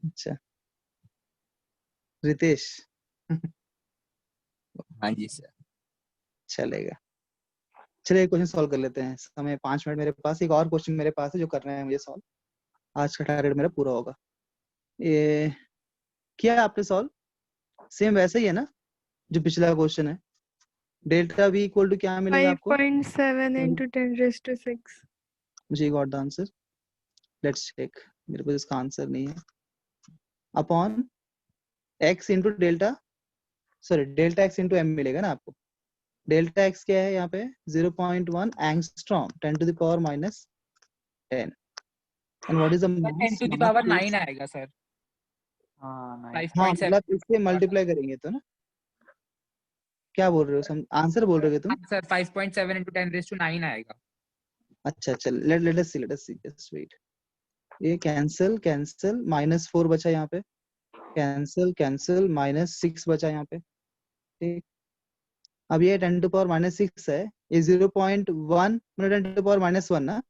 अच्छा, रितेश। हाँ जी सर। चलेगा। चलिए क्वेश्चन सॉल्व कर लेते हैं, समय 5 मिनट मेरे पास। एक और क्वेश्चन मेरे पास है जो करना है मुझे सॉल्व, आज का टारगेट मेरा पूरा होगा। ये किया है आपने सॉल्व? सेम वैसे ही है ना जो पिछला क्वेश्चन है। डेल्टा v इक्वल टू क्या मिलेगा आपको? 5.7 into 10 raised to 6. मुझे got the answer, let's check. मेरे पास इसका आंसर नहीं है। Upon x into delta, sorry delta x into m मिलेगा ना आपको। डेल्टा x क्या है यहाँ पे? 0.1 angstrom 10 to the power minus 10। And what is the ten mass? To the power 9 आएगा सर। हाँ फाइव हाँ, पॉइंट मतलब सेवन इससे मल्टीप्लाई करेंगे तो ना, क्या बोल रहे हो? आंसर बोल रहे हो तुम? सर 5.7 into 10 raised to 9 आएगा। अच्छा अच्छा, लेट अस सी जस्ट वेट। ये कैंसिल कैंसिल, -4 बचा यहाँ पे, कैंसिल कैंसिल, -6 बचा यहाँ पे, ठीक। अब ये 10 to power -6 है, ये 0.1 मतलब 10 to power -1 ना,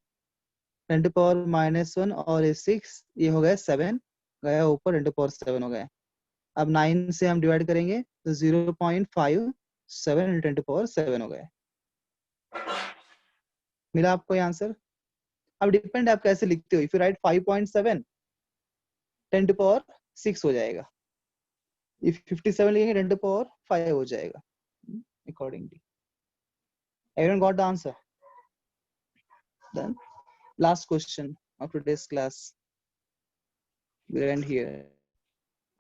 10 to power -1 और ये 6, ये हो गया 7 गया ऊपर, 10 to power 7 हो गया। अब 9 से हम डिवाइड करेंगे तो 0.57 into 10 to power 7 हो गया। मिला आपको ये आंसर? अब डिपेंड आप कैसे लिखते हो। If you right 5.7, 10 to power 6 हो जाएगा। इफ 57 लिखेंगे 10 to power 5 हो जाएगा accordingly. Everyone got the answer? Then last question of today's class. We'll end here.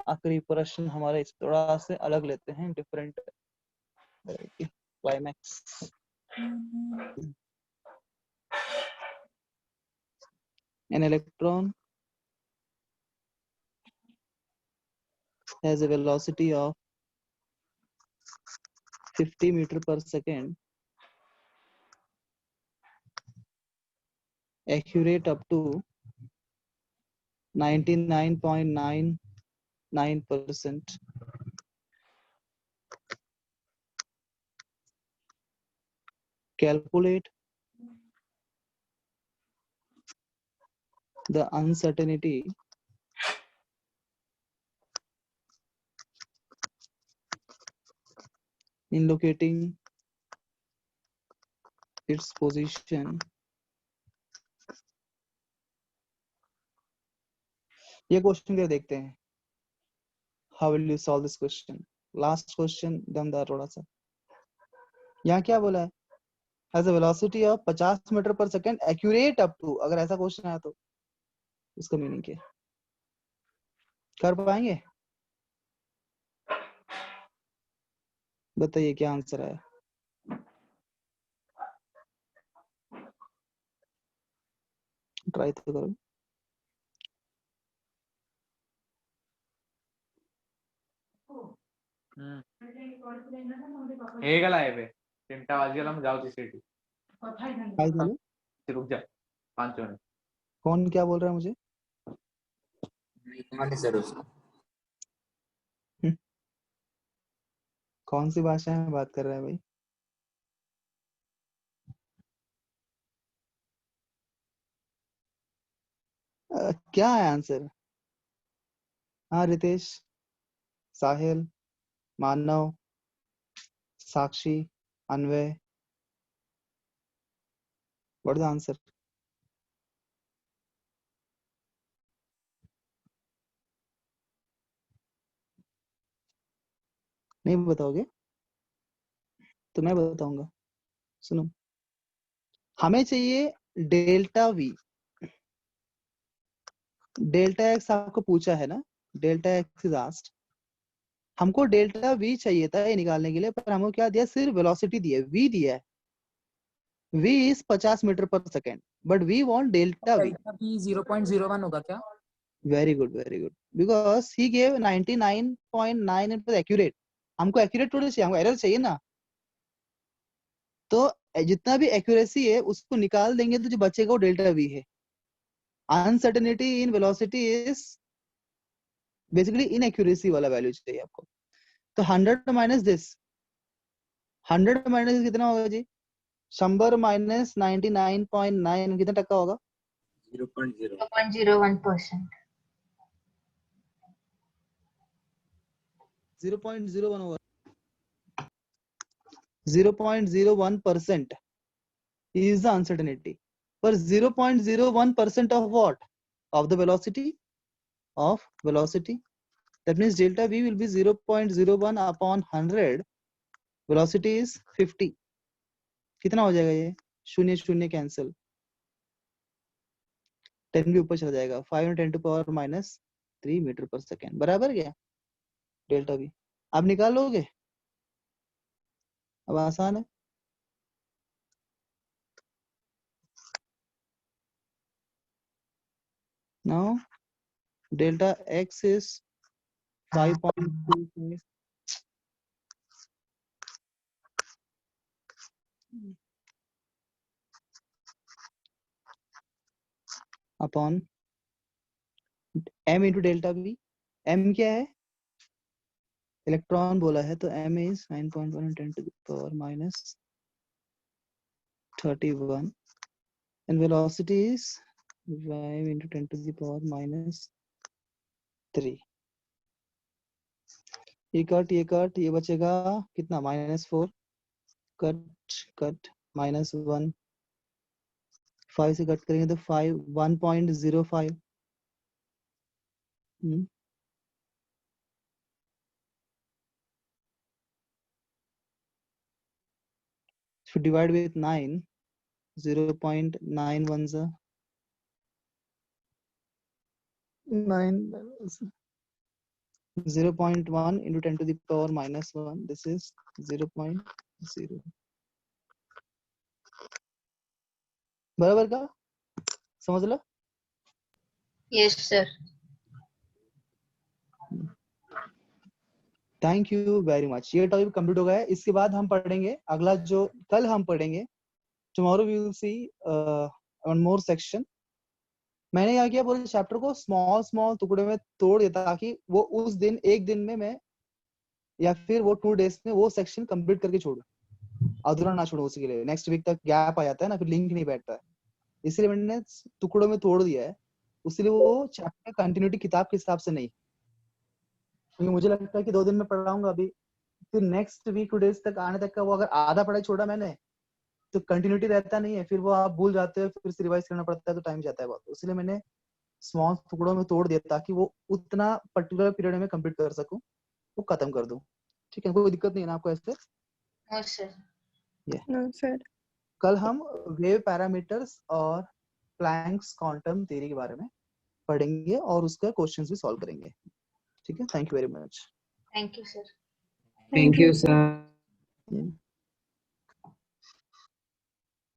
आखिरी प्रश्न हमारा इस थोड़ा से अलग लेते हैं, different climax. An electron has a velocity of 50 meter per second, accurate up to 99.99%. Calculate the uncertainty in locating its position. ये क्वेश्चन क्या देखते हैं, how will you solve this question. Last question दमदार थोड़ा सा। यहाँ क्या बोला है? Has a velocity of 50 metre per second accurate up to, अगर ऐसा क्वेश्चन आया तो इसका मीनिंग क्या है? कर पाएंगे? बताइए क्या आंसर है। ट्राई तो करो। ಹೇಗಲ್ಲ ಇವೆ 8 ಬಾಜಿಗೆಲ್ಲ ಜಾವ್ತಿ ಸಿಟಿ हाय बोलो, रुक जा 5 मिनट। कौन क्या बोल रहा है मुझे? कौन है सर उसको? कौन सी भाषा में बात कर रहा है भाई? क्या है आंसर? हाँ रितेश, साहिल, मानव, साक्षी, अन्वय, व्हाट इज आंसर? नहीं बताओगे तो मैं बताऊंगा। सुनो, हमें चाहिए डेल्टा वी। डेल्टा एक्स आपको पूछा है ना, डेल्टा एक्स इज आस्क्ड। हमको डेल्टा वी चाहिए था ये निकालने के लिए, पर हमको क्या दिया? सिर्फ वेलोसिटी दिया है, वी दिया है। v इज 50 मीटर पर second, but we want delta V. Delta भी 0.01 होगा क्या? Very good, very good, because he gave 99.9 it was accurate. हमको एक्यूरेट थोड़ी चाहिए, हमको एरर चाहिए ना। तो जितना भी एक्यूरेसी है उसको निकाल देंगे तो जो बचेगा वो डेल्टा वी है। Uncertainty in velocity is basically inaccuracy वाला वैल्यू चाहिए आपको। तो 100 माइनस दिस, 100 माइनस कितना होगा जी? 100 माइनस 99.9 कितना टक्का होगा? 0.0 0.01%. 0.01 होगा। 0.01% is the uncertainty. पर 0.01% of what? Of the velocity? Of velocity. That means delta v will be 0.01 upon 100. Velocity is 50. कितना हो जाएगा ये? शून्य शून्य कैंसिल, 10 भी ऊपर चला जाएगा। 5 × 10⁻³ मीटर पर सेकेंड बराबर क्या? डेल्टा वी आप निकाल लोगे? अब आसान है। Now delta x is 5.25 upon m into delta we. m क्या है? इलेक्ट्रॉन बोला है, तो m is 9.1 × 10⁻31 and velocity is 5 × 10⁻³ ये कट ये बचेगा कितना? -4 कट -1 5 से कट करेंगे तो 1.05। If you divide with 9, 0.91 is 9, 0.1 into 10⁻⁻1. This is 0.0. बराबर का? समझ लो। Yes, sir. Thank you very much. ये टॉपिक कंप्लीट हो गया है। इसके बाद हम पढ़ेंगे अगला, जो कल हम पढ़ेंगे, tomorrow we will see one more section. मैंने क्या किया, पूरे चैप्टर को स्मॉल टुकड़े में तोड़ दिया ताकि वो उस दिन एक दिन में मैं या फिर वो 2 डेज में वो सेक्शन कंप्लीट करके छोड़ू, अधूरा ना छोड़ू। उसी के लिए नेक्स्ट वीक तक गैप आ जाता है ना, फिर लिंक नहीं बैठता है, इसलिए मैंने टुकड़ों में तोड़ दिया है। उसलिए वो चैप्टर कंटिन्यूटी किताब के हिसाब से नहीं, क्योंकि मुझे लगता है कि 2 दिन में पढ़ाऊंगा अभी, फिर नेक्स्ट वीक 2 डेज तक आने तक का वो अगर आधा पढ़ाई छोड़ा मैंने तो कंटिन्यूटी रहता नहीं है, फिर वो आप भूल जाते हो, फिर से रिवाइज करना पड़ता है, तो टाइम जाता है बहुत। इसलिए मैंने स्मॉल टुकड़ों में तोड़ दिया ताकि वो उतना पर्टिकुलर पीरियड में कंप्लीट कर सकूं, वो खत्म कर दूं। ठीक है, कोई दिक्कत नहीं है ना आपको ऐसे? No, sir. No, sir. कल हम वेव पैरामीटर्स और प्लैंक्स क्वांटम थ्योरी के बारे में पढ़ेंगे और उसका क्वेश्चंस भी सॉल्व करेंगे। ठीक है, thank you very much. Thank you, sir. Thank you, sir. Yeah.